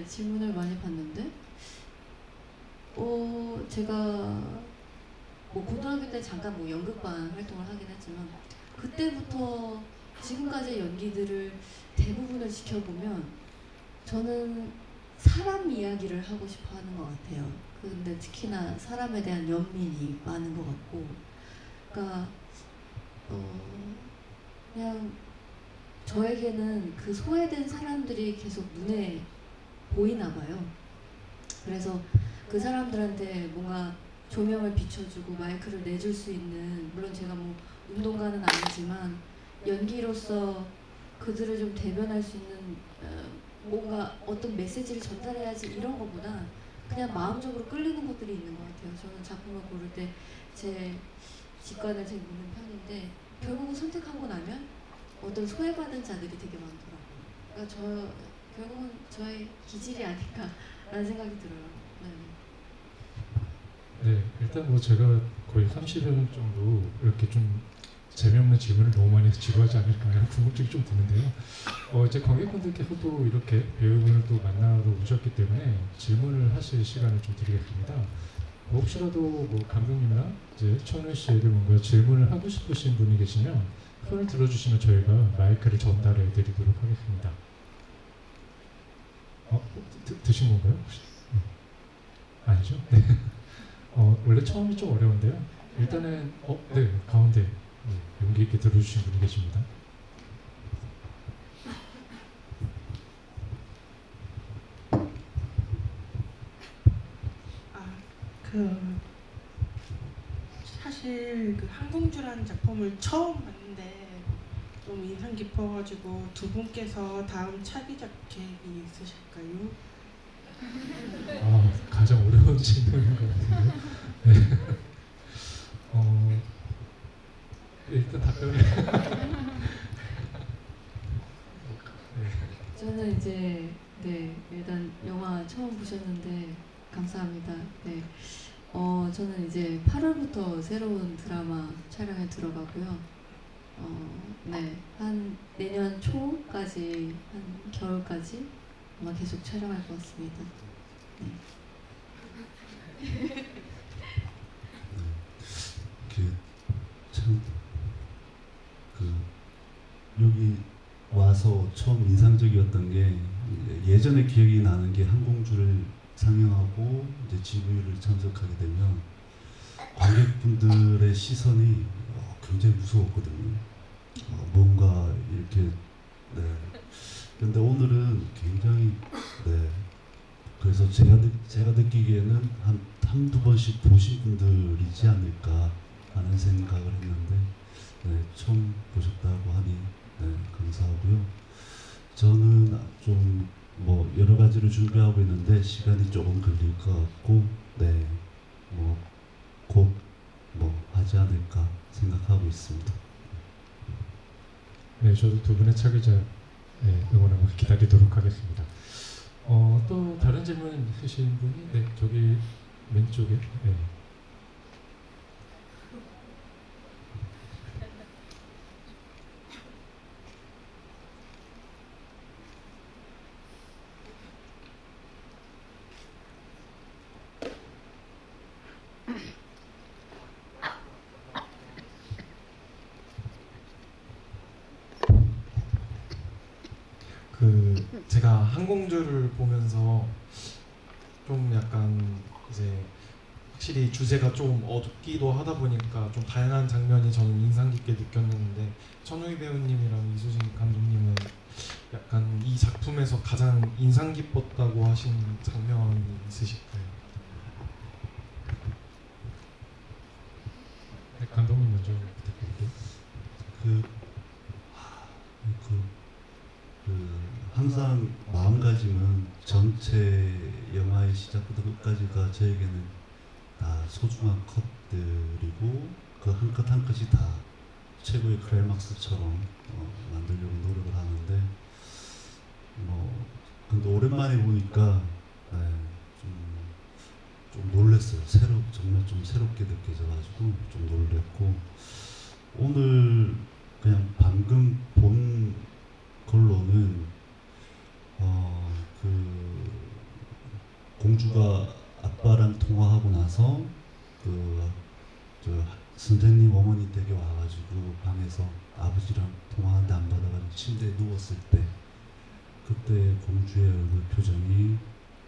질문을 많이 받는데 제가 뭐 고등학교 때 잠깐 뭐 연극반 활동을 하긴 했지만 그때부터 지금까지의 연기들을 대부분을 지켜보면 저는 사람 이야기를 하고 싶어 하는 것 같아요. 근데 특히나 사람에 대한 연민이 많은 것 같고, 그러니까 그냥 저에게는 그 소외된 사람들이 계속 눈에 보이나 봐요. 그래서 그 사람들한테 뭔가 조명을 비춰주고 마이크를 내줄 수 있는, 물론 제가 뭐 운동가는 아니지만 연기로서 그들을 좀 대변할 수 있는 뭔가 어떤 메시지를 전달해야지 이런 것보다 그냥 마음적으로 끌리는 것들이 있는 것 같아요. 저는 작품을 고를 때 제 직관을 제일 묻는 편인데 결국은 선택하고 나면 어떤 소외받은 자들이 되게 많더라고요. 그러니까 결국은 저의 기질이 아닐까라는 생각이 들어요. 네, 일단 뭐 제가 거의 30년 정도 이렇게 좀 재미없는 질문을 너무 많이 해서 지루하지 않을까 하는 궁금증이 좀 드는데요. 이제 관객분들께서도 이렇게 배우분을 또 만나러 오셨기 때문에 질문을 하실 시간을 좀 드리겠습니다. 혹시라도 뭐 감독님이나 이제 천우희 씨에게 뭔가 질문을 하고 싶으신 분이 계시면 손을 들어주시면 저희가 마이크를 전달해 드리도록 하겠습니다. 드신 건가요? 혹시? 아니죠? 네. 원래 처음이 좀 어려운데요. 일단은 네, 가운데 네, 용기 있게 들어주신 분이 계십니다. 사실 그 항공주라는 작품을 처음 봤는데 좀 인상 깊어가지고 두 분께서 다음 차기작 계획이 있으실까요? 가장 어려운 질문인 것 같은데요. 네. 일단 답변을 저는 이제 이제 네 일단 영화 처음 보셨는데 감사합니다. 네, 저는 이제 8월부터 새로운 드라마 촬영에 들어가고요. 네, 한 내년 초까지 한 겨울까지 아마 계속 촬영할 것 같습니다. 네. 참 여기 와서 처음 인상적이었던 게 예전에 기억이 나는 게 항공주를 상영하고 이제 GV를 참석하게 되면 관객분들의 시선이 굉장히 무서웠거든요. 뭔가 이렇게 네. 근데 오늘은 굉장히 네. 그래서 제가 느끼기에는 한두 번씩 보신 분들이지 않을까 하는 생각을 했는데 네, 처음 보셨다고 하니 네, 감사하고요. 저는 좀 뭐 여러 가지를 준비하고 있는데 시간이 조금 걸릴 것 같고 네, 곧 하지 않을까 생각하고 있습니다. 네, 저도 두 분의 차기작 응원하고 기다리도록 하겠습니다. 또 다른 질문 있으신 분이 네, 저기 왼쪽에 네. 제가 항공주를 보면서 좀 약간 이제 확실히 주제가 좀 어둡기도 하다 보니까 좀 다양한 장면이 저는 인상 깊게 느꼈는데 천우희 배우님이랑 이수진 감독님은 약간 이 작품에서 가장 인상 깊었다고 하신 장면이 있으실까요? 네, 감독님 먼저 부탁드릴게요. 항상 마음가짐은 전체 영화의 시작부터 끝까지가 저에게는 다 소중한 컷들이고 그 한 컷 한 컷이 다 최고의 클라이막스처럼 만들려고 노력을 하는데 근데 오랜만에 보니까 네, 좀 놀랐어요. 정말 좀 새롭게 느껴져가지고 좀 놀랬고 오늘 그냥 방금 본 걸로는 공주가 아빠랑 통화하고 나서 선생님 어머니 댁에 와가지고 방에서 아버지랑 통화하는데 안 받아가지고 침대에 누웠을 때 그때 공주의 얼굴 표정이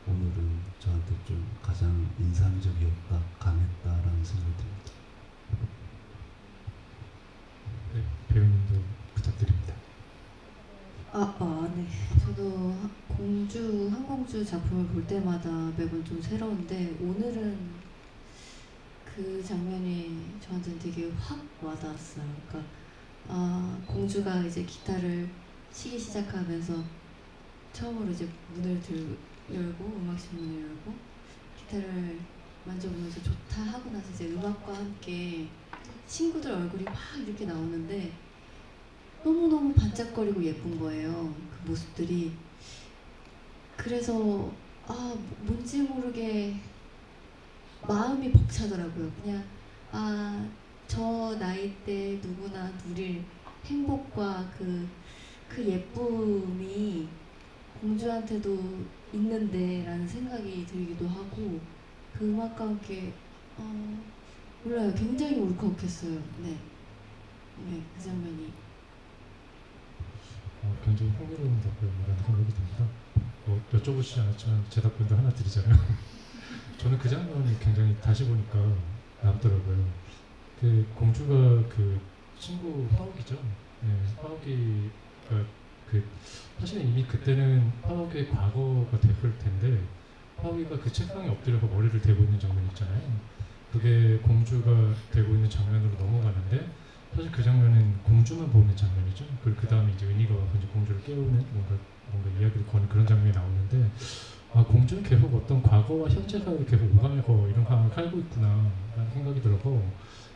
오늘은 저한테 좀 가장 인상적이었다, 강했다라는 생각이 듭니다. 네, 배우님도 부탁드립니다. 네. 저도 항공주 작품을 볼 때마다 매번 좀 새로운데 오늘은 그 장면이 저한테는 되게 확 와닿았어요. 그러니까 공주가 이제 기타를 치기 시작하면서 처음으로 이제 열고 음악실 문을 열고 기타를 만져보면서 좋다 하고 나서 이제 음악과 함께 친구들 얼굴이 막 이렇게 나오는데 너무너무 반짝거리고 예쁜 거예요. 그 모습들이. 그래서 뭔지 모르게 마음이 벅차더라고요. 그냥 저 나이 때 누구나 누릴 행복과 그 예쁨이 공주한테도 있는데 라는 생각이 들기도 하고 그 음악과 함께 몰라요. 굉장히 울컥했어요. 네, 그 장면이 굉장히 흥미로운 답변이라는 생각이 듭니다. 여쭤보시지 않았지만 제 답변도 하나 드리자면 저는 그 장면이 굉장히 다시 보니까 남더라고요. 그 공주가 그 친구 파옥이죠. 네, 파옥이가 사실은 이미 그때는 파옥의 과거가 됐을 텐데 파옥이가 그 책상에 엎드려서 머리를 대고 있는 장면 있잖아요. 그게 공주가 되고 있는 장면으로 넘어가는데 사실 그 장면은 공주만 보는 장면이죠. 그리고 그 다음에 이제 은희가 와서 이제 공주를 깨우는 뭔가 이야기를 거는 그런 장면이 나오는데 공주는 계속 어떤 과거와 현재 사이를 계속 오가면서 이런 상황을 살고 있구나라는 생각이 들어서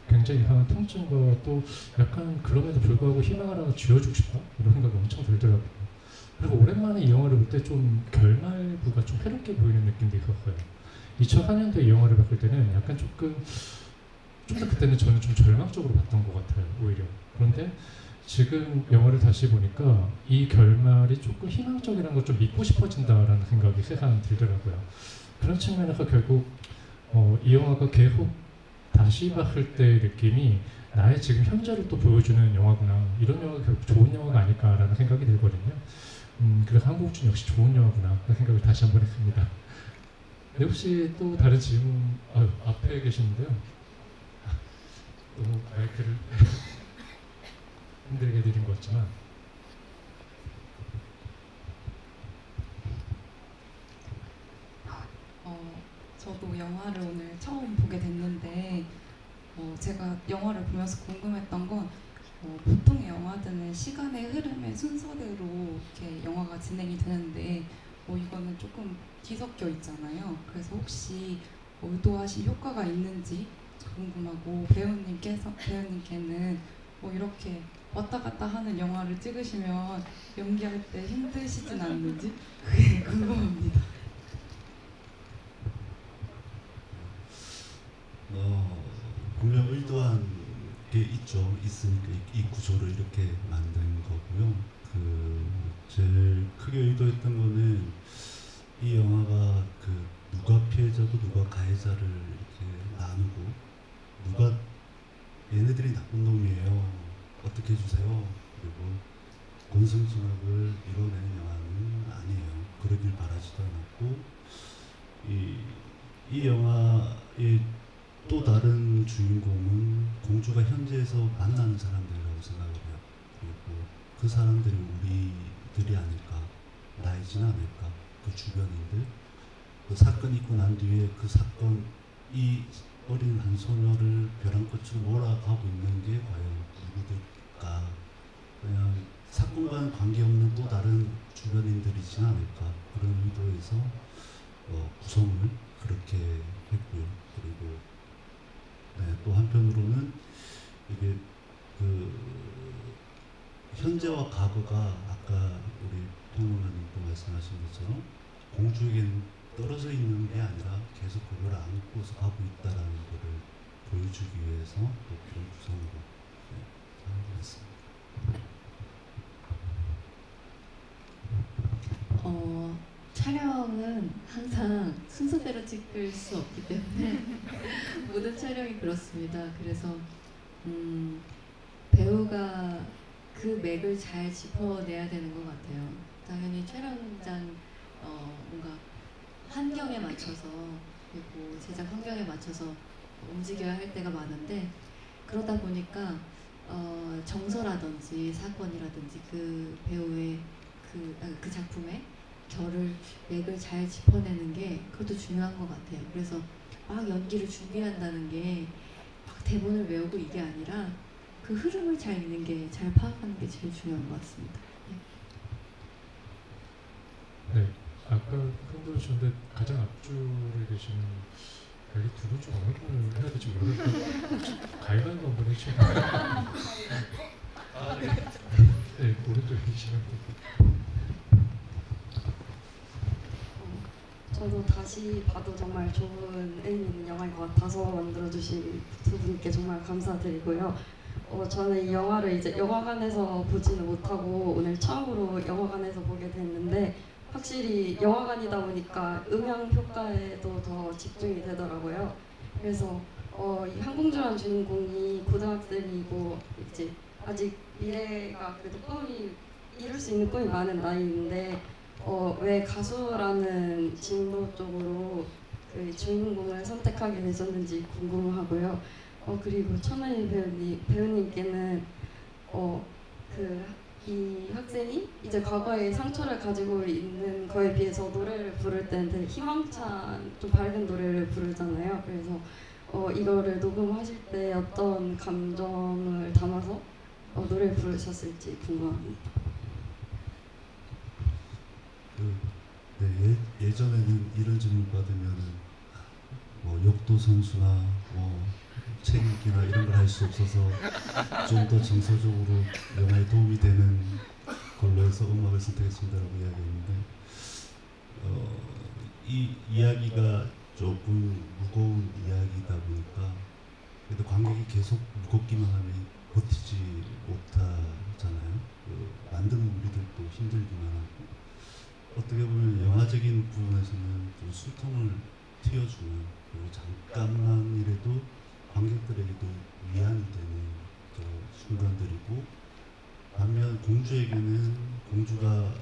굉장히 이상한 통증과 또 약간 그럼에도 불구하고 희망을 하나 쥐어주고 싶다 이런 생각이 엄청 들더라고요. 그리고 오랜만에 이 영화를 볼 때 좀 결말부가 좀 해롭게 보이는 느낌도 있었어요. 2004년도에 이 영화를 봤을 때는 약간 조금 좀 더 그때는 저는 좀 절망적으로 봤던 것 같아요, 오히려. 그런데 지금 영화를 다시 보니까 이 결말이 조금 희망적이라는 걸 좀 믿고 싶어진다라는 생각이 새삼 들더라고요. 그런 측면에서 결국 이 영화가 계속 다시 봤을 때의 느낌이 나의 지금 현재를 또 보여주는 영화구나, 이런 영화가 결국 좋은 영화가 아닐까라는 생각이 들거든요. 그래서 한국준 역시 좋은 영화구나 하는 생각을 다시 한번 했습니다. 네, 혹시 또 다른 질문? 앞에 계시는데요. 너무 마이크를 힘들게 드린 것 같지만. 저도 영화를 오늘 처음 보게 됐는데 제가 영화를 보면서 궁금했던 건 보통의 영화들은 시간의 흐름의 순서대로 이렇게 영화가 진행이 되는데 이거는 조금 뒤섞여 있잖아요. 그래서 혹시 의도하신 효과가 있는지 궁금하고, 배우님께는 이렇게 왔다 갔다 하는 영화를 찍으시면 연기할 때 힘드시진 않는지 그게 궁금합니다. 분명 의도한 게 있으니까 이 구조를 이렇게 만든 거고요. 제일 크게 의도했던 거는 이 영화가 누가 피해자고 누가 가해자를 이렇게 나누고, 누가 얘네들이 나쁜 놈이에요, 어떻게 해주세요, 그리고 권승징악을 이뤄내는 영화는 아니에요. 그러길 바라지도 않았고, 이 영화의 또 다른 주인공은 공주가 현지에서 만나는 사람들이라고 생각을 해요. 그리고 그 사람들이 우리들이 아닐까, 나이진 않을까, 그 주변인들. 그 사건이 있고 난 뒤에 그 사건, 이 어린 한 소녀를 벼랑끝으로 몰아가고 있는 게 과연 누구들까? 그냥 사건과는 관계없는 또 다른 주변인들이진 않을까, 그런 의도에서 구성을 그렇게 했고요. 그리고 또 한편으로는 이게 현재와 과거가 아까 우리 평론가님도 말씀하신 것처럼 공주에게는 떨어져 있는 게 아니라 계속 그걸 안고서 가고 있다라는 것을 보여주기 위해서 또 그런 구성으로 사용했습니다. 촬영은 항상 순서대로 찍을 수 없기 때문에 모든 촬영이 그렇습니다. 그래서 배우가 그 맥을 잘 짚어내야 되는 것 같아요. 당연히 촬영장 뭔가 환경에 맞춰서, 그리고 제작 환경에 맞춰서 움직여야 할 때가 많은데, 그러다 보니까 정서라든지 사건이라든지 그 배우의 그 작품의 결을, 맥을 잘 짚어내는 게 그것도 중요한 것 같아요. 그래서 막 연기를 준비한다는 게 막 대본을 외우고 이게 아니라 그 흐름을 잘 읽는 게, 잘 파악하는 게 제일 중요한 것 같습니다. 네, 아까 흔들으셨는데 가장 앞줄에 계시는 여기 두 분 중 어느 분을 해야 될지 모르겠는데 가위바위보 한번 해주시면. 네, 오른쪽에 계시는 분. 저도 다시 봐도 정말 좋은 의미 있는 영화인 것 같아서 만들어주신 두 분께 정말 감사드리고요. 저는 이 영화를 이제 영화관에서 보지는 못하고 오늘 처음으로 영화관에서 보게 됐는데, 확실히 영화관이다 보니까 음향 효과에도 더 집중이 되더라고요. 그래서 이 한공주란 주인공이 고등학생이고 이제 아직 미래가 그래도 꿈이 이룰 수 있는 꿈이 많은 나이인데 왜 가수라는 진로 쪽으로 그 주인공을 선택하게 되셨는지 궁금하고요. 그리고 천은희 배우님께는 이 학생이 이제 과거의 상처를 가지고 있는 거에 비해서 노래를 부를 때는 되게 희망찬 좀 밝은 노래를 부르잖아요. 그래서 이거를 녹음하실 때 어떤 감정을 담아서 노래를 부르셨을지 궁금합니다. 예전에는 이런 질문 받으면은 역도 선수나 체육이나 이런 걸 할 수 없어서 좀 더 정서적으로 영화에 도움이 되는 걸로 해서 음악을 선택했습니다라고 이야기했는데 이 이야기가 조금 무거운 이야기다 보니까 그래도 관객이 계속 무겁기만 하면 버티지 못하잖아요. 만드는 우리들도 힘들기만 하고 어떻게 보면 영화적인 부분에서는 좀 숨통을 틔워주는 그리고 잠깐만이라도 관객들에게도 위안이 되는 순간들이고 반면 공주에게는 공주가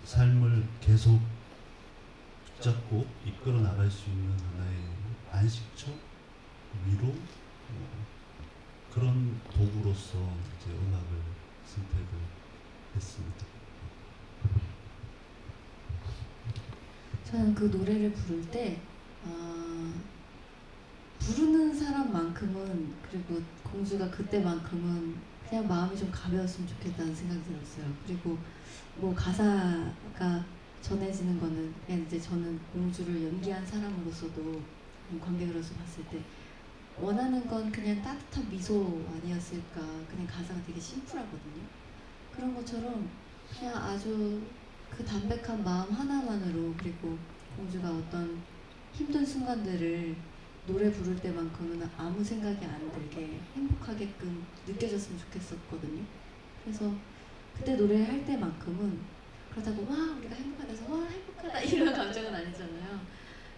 삶을 계속 붙잡고 이끌어 나갈 수 있는 하나의 안식처, 위로 그런 도구로서 이제 음악을 선택을 했습니다. 저는 그 노래를 부를 때 부르는 사람만큼은 그리고 공주가 그때만큼은 그냥 마음이 좀 가벼웠으면 좋겠다는 생각이 들었어요. 그리고 뭐 가사가 전해지는 거는 그냥 이제 저는 공주를 연기한 사람으로서도 관객으로서 봤을 때 원하는 건 그냥 따뜻한 미소 아니었을까. 그냥 가사가 되게 심플하거든요. 그런 것처럼 그냥 아주 그 담백한 마음 하나만으로 그리고 공주가 어떤 힘든 순간들을 노래 부를 때만큼은 아무 생각이 안 들게 행복하게끔 느껴졌으면 좋겠었거든요. 그래서 그때 노래할 때만큼은 그렇다고 와 우리가 행복하다서 와 행복하다 이런 감정은 아니잖아요.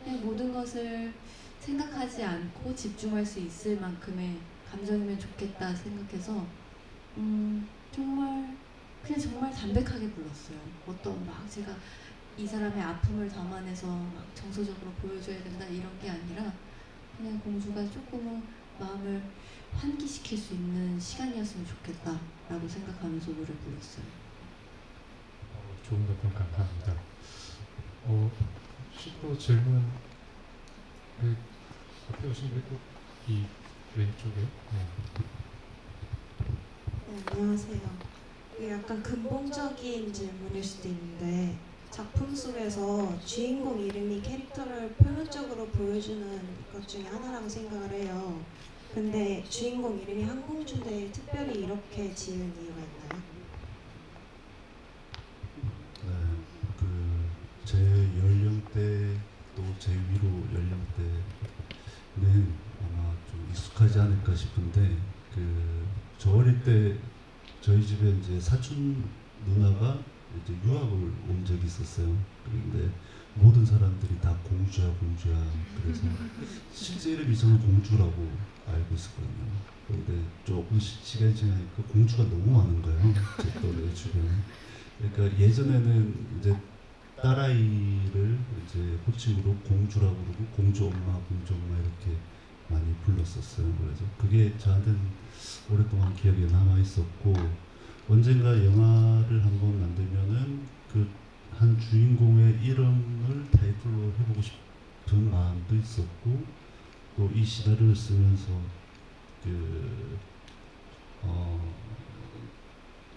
그냥 모든 것을 생각하지 않고 집중할 수 있을 만큼의 감정이면 좋겠다 생각해서 정말 그냥 정말 담백하게 불렀어요. 어떤 막 제가 이 사람의 아픔을 담아내서 막 정서적으로 보여줘야 된다 이런 게 아니라 그냥 공주가 조금은 마음을 환기시킬 수 있는 시간이었으면 좋겠다라고 생각하면서 노래 불렀어요. 좋은 답변 감사합니다. 10% 질문 그 앞에 오신 분이 이 왼쪽에 네, 안녕하세요. 약간 근본적인 질문일 수도 있는데 작품 속에서 주인공 이름이 캐릭터를 표면적으로 보여주는 것 중에 하나라고 생각을 해요. 근데 주인공 이름이 한공주인데 특별히 이렇게 지은 이유가 있나요? 네, 제 연령대 또 제 위로 연령대는 아마 좀 익숙하지 않을까 싶은데 저 어릴 때 저희 집에 이제 사촌 누나가 이제 유학을 온 적이 있었어요. 그런데 모든 사람들이 다 공주야 그래서 실제 이름이 저는 공주라고 알고 있었거든요. 그런데 조금 시간이 지나니까 공주가 너무 많은 거예요. 제 또래 주변에. 그러니까 예전에는 이제 딸아이를 이제 호칭으로 공주라고 그러고 공주 엄마 이렇게 많이 불렀었어요. 그래서 그게 저한테는 오랫동안 기억에 남아 있었고 언젠가 영화를 한번 만들면은 그 한 주인공의 이름을 타이틀로 해보고 싶은 마음도 있었고 또 이 시나리오를 쓰면서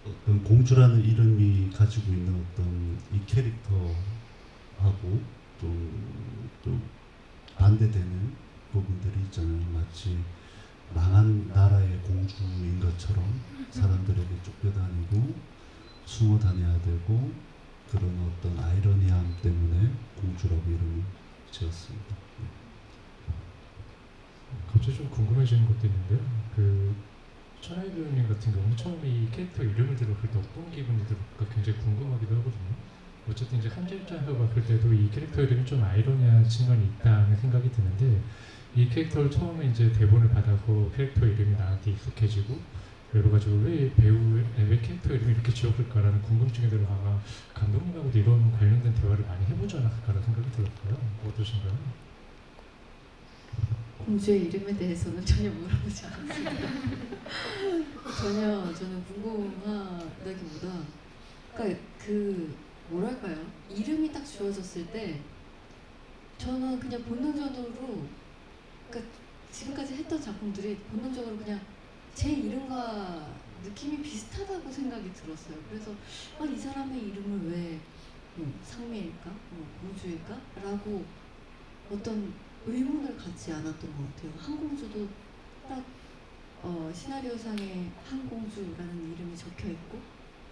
어떤 공주라는 이름이 가지고 있는 어떤 이 캐릭터하고 좀 반대되는 부분들이 있잖아요. 마치 망한 나라의 공주인 것처럼 사람들에게 쫓겨다니고 숨어 다녀야 되고 그런 어떤 아이러니함 때문에 공주라고 이름을 지었습니다. 갑자기 좀 궁금해지는 것도 있는데요. 천하의 배우님 같은 경우는 처음에 이 캐릭터 이름을 들었을 때 어떤 기분이 들을까 굉장히 궁금하기도 하거든요. 어쨌든 이제 한질자에서 봤을 때도 이 캐릭터 이름이 좀 아이러니한 측면이 있다는 생각이 드는데 이 캐릭터를 처음에 이제 대본을 받아서 캐릭터 이름이 나한테 익숙해지고 그래가지고 왜 캐릭터 이름이 이렇게 지었을까라는 궁금증이 들어가 감독님하고도 이런 관련된 대화를 많이 해보지 않았을까라는 생각이 들었어요. 어떠신가요? 공주의 이름에 대해서는 전혀 물어보지 않았습니다. 전혀 저는 궁금하다기보다 그러니까 뭐랄까요? 이름이 딱 주어졌을 때 저는 그냥 본능적으로 그러니까 지금까지 했던 작품들이 본능적으로 그냥 제 이름과 느낌이 비슷하다고 생각이 들었어요. 그래서 이 사람의 이름을 왜 상미일까? 공주일까? 라고 어떤 의문을 갖지 않았던 것 같아요. 한공주도 딱 시나리오상에 한공주라는 이름이 적혀 있고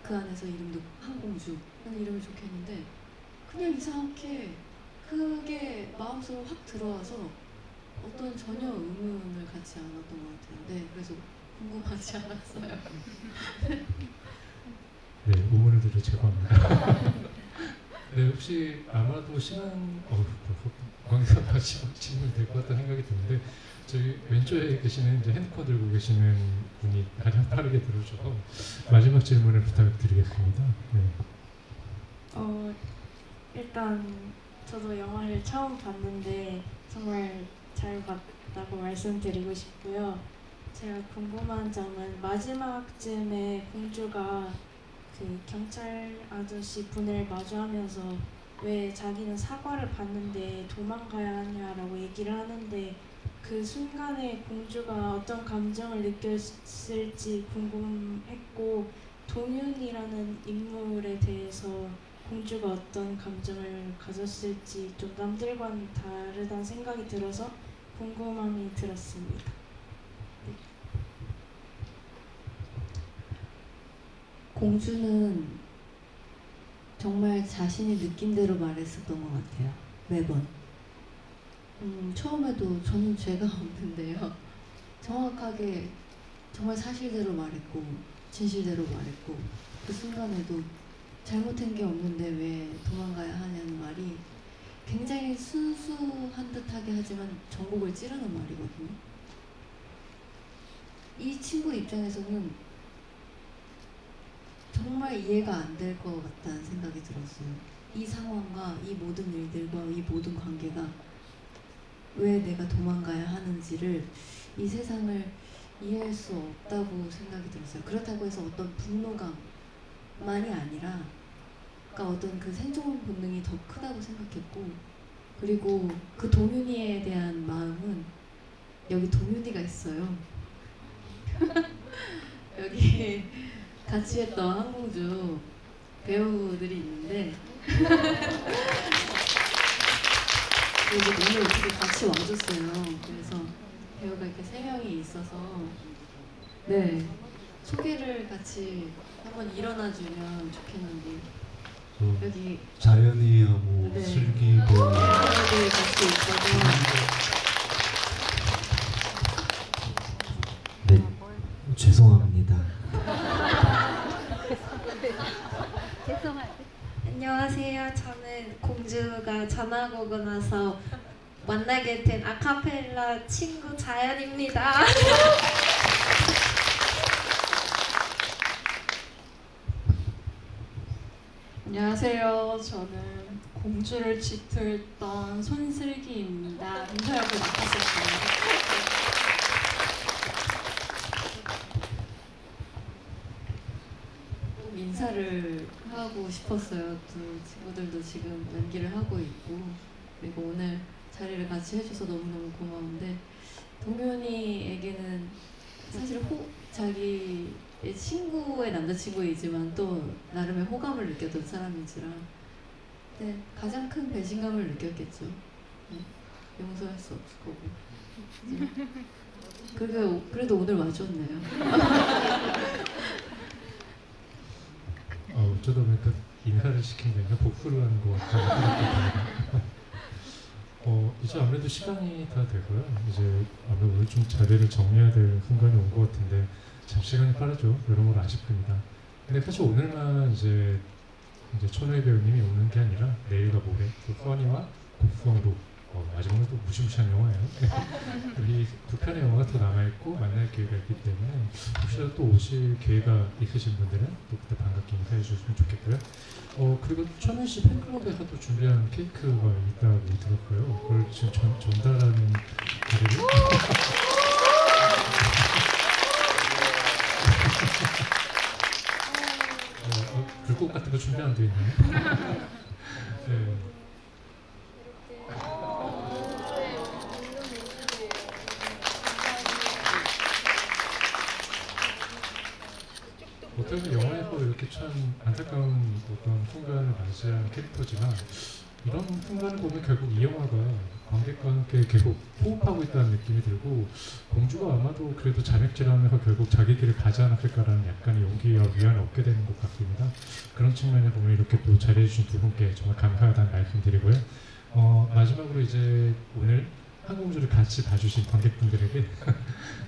그 안에서 이름도 한공주 하는 이름을 좋겠는데 그냥 이상하게 그게 마음속으로 확 들어와서 어떤 전혀 의문을 갖지 않았던 것 같아요. 네, 그래서 궁금하지 않았어요. 네, 의문을 드려 제거합니다. 네, 혹시 아마도 광사가 질문 될 것 같다는 생각이 드는데 저희 왼쪽에 계시는 이제 핸드폰 들고 계시는 분이 가장 빠르게 들어주셔서 마지막 질문을 부탁드리겠습니다. 네. 일단 저도 영화를 처음 봤는데 정말 잘 봤다고 말씀드리고 싶고요. 제가 궁금한 점은 마지막쯤에 공주가 그 경찰 아저씨 분을 마주하면서 왜 자기는 사과를 받는데 도망가야 하냐라고 얘기를 하는데 그 순간에 공주가 어떤 감정을 느꼈을지 궁금했고 동윤이라는 인물에 대해서 공주가 어떤 감정을 가졌을지 좀 남들과는 다르다는 생각이 들어서 궁금함이 들었습니다. 네. 공주는 정말 자신이 느낀 대로 말했었던 것 같아요. 매번. 처음에도 저는 죄가 없는데요. 정확하게 정말 사실대로 말했고 진실대로 말했고 그 순간에도 잘못한 게 없는데 왜 도망가야 하냐는 말이 굉장히 순수한 듯하게 하지만 전곡을 찌르는 말이거든요. 이 친구 입장에서는 정말 이해가 안 될 것 같다는 생각이 들었어요. 이 상황과 이 모든 일들과 이 모든 관계가 왜 내가 도망가야 하는지를 이 세상을 이해할 수 없다고 생각이 들었어요. 그렇다고 해서 어떤 분노감만이 아니라 그러니까 어떤 그 생존 본능이 더 크다고 생각했고 그리고 그 동윤이에 대한 마음은 여기 동윤이가 있어요. 여기 같이 했던 한공주 배우들이 있는데 그리고 오늘 어떻게 같이 와줬어요. 그래서 배우가 이렇게 3명이 있어서 네 소개를 같이 한번 일어나주면 좋겠는데 여기 자연이하고 네. 슬기 배우 배우들 같이 있어서 네, 죄송합니다. 안녕하세요. 저는 공주가 전학 오고 나서 만나게 된 아카펠라 친구 자연입니다. 안녕하세요. 저는 공주를 짙었던 손슬기입니다. 민서 역을 맡았었어요. 인사를 하고 싶었어요. 두 친구들도 지금 연기를 하고 있고 그리고 오늘 자리를 같이 해줘서 너무너무 고마운데 동윤이에게는 사실 자기의 친구의 남자친구이지만 또 나름의 호감을 느꼈던 사람인지라 네, 가장 큰 배신감을 느꼈겠죠. 네, 용서할 수 없을 거고 그래도 오늘 와줬네요. 어쩌다 보니까 인사를 시킨 게 아니라 복수를 하는 것 같아요. 이제 아무래도 시간이 다 되고요. 이제 아무래도 오늘 좀 자리를 정리해야 될 순간이 온 것 같은데 참 시간이 빠르죠. 여러모로 아쉽습니다. 근데 사실 오늘만 이제 천우희 배우님이 오는 게 아니라 내일과 모레 또 써니와 곡성으로 마지막으로 또 무시무시한 영화예요. 우리 두 편의 영화가 더 남아있고 만날 기회가 있기 때문에 혹시라도 또 오실 기회가 있으신 분들은 또 그때 반갑게 인사해 주셨으면 좋겠고요. 그리고 천은 씨 팬클럽에서 또 준비한 케이크가 있다고 들었고요. 그걸 지금 전달하는 자리를 불꽃 같은 거 준비 안 돼 있나요? 네. 어떻게 보면 영화에서 이렇게 참 안타까운 어떤 순간을 맞이한 캐릭터지만 이런 순간을 보면 결국 이 영화가 관객과 함께 계속 호흡하고 있다는 느낌이 들고 공주가 아마도 그래도 자맥질하면서 결국 자기 길을 가지 않았을까라는 약간의 용기와 위안을 얻게 되는 것 같습니다. 그런 측면에 보면 이렇게 또 자리해주신 두 분께 정말 감사하다는 말씀드리고요. 마지막으로 이제 오늘 한공주를 같이 봐주신 관객분들에게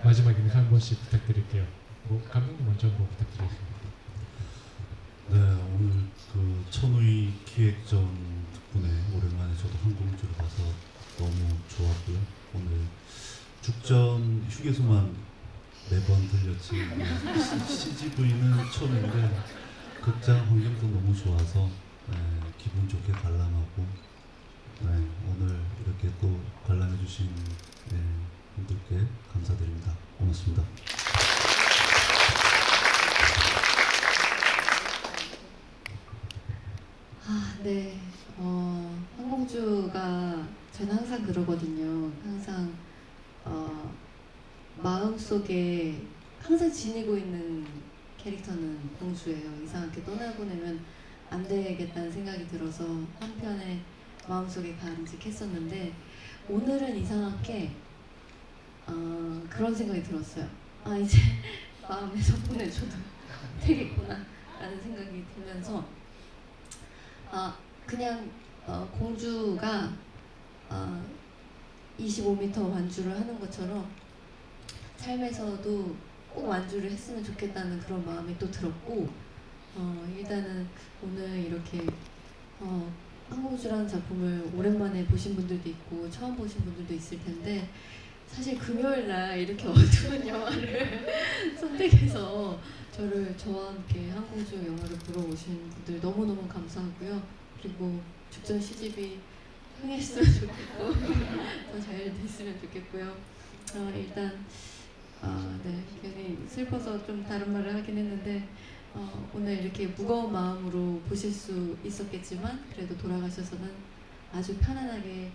마지막 인사 한 번씩 부탁드릴게요. 감독님 먼저 한번 부탁드리겠습니다. 네, 오늘 그 천우희 기획전 덕분에 오랜만에 저도 한공주를 봐서 너무 좋았고요. 오늘 죽전 휴게소만 매번 들렸지 CGV는 처음인데 극장 환경도 너무 좋아서 기분 좋게 관람하고 오늘 이렇게 또 관람해주신 분들께 감사드립니다. 고맙습니다. 네. 한공주가 저는 항상 그러거든요. 항상 마음속에 항상 지니고 있는 캐릭터는 공주예요. 이상하게 떠나보내면 안 되겠다는 생각이 들어서 한편에 마음속에 간직했었는데 오늘은 이상하게 그런 생각이 들었어요. 이제 마음에서 보내줘도 되겠구나 라는 생각이 들면서 그냥 공주가 25m 완주를 하는 것처럼 삶에서도 꼭 완주를 했으면 좋겠다는 그런 마음이 또 들었고 일단은 오늘 이렇게 한공주라는 작품을 오랜만에 보신 분들도 있고 처음 보신 분들도 있을 텐데 사실 금요일날 이렇게 어두운 영화를 선택해서 저와 함께 한공주 영화를 보러 오신 분들 너무너무 감사하고요. 그리고 죽전 CGV 흥했으면 좋겠고 더 잘 됐으면 좋겠고요. 일단 네, 괜히 슬퍼서 좀 다른 말을 하긴 했는데 오늘 이렇게 무거운 마음으로 보실 수 있었겠지만 그래도 돌아가셔서는 아주 편안하게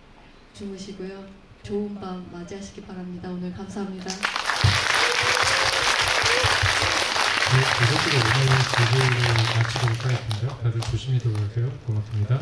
주무시고요. 좋은 밤 맞이하시기 바랍니다. 오늘 감사합니다. 이것으로 오늘 제기를 마치도록 하겠습니다. 다들 조심히 들어가세요. 고맙습니다.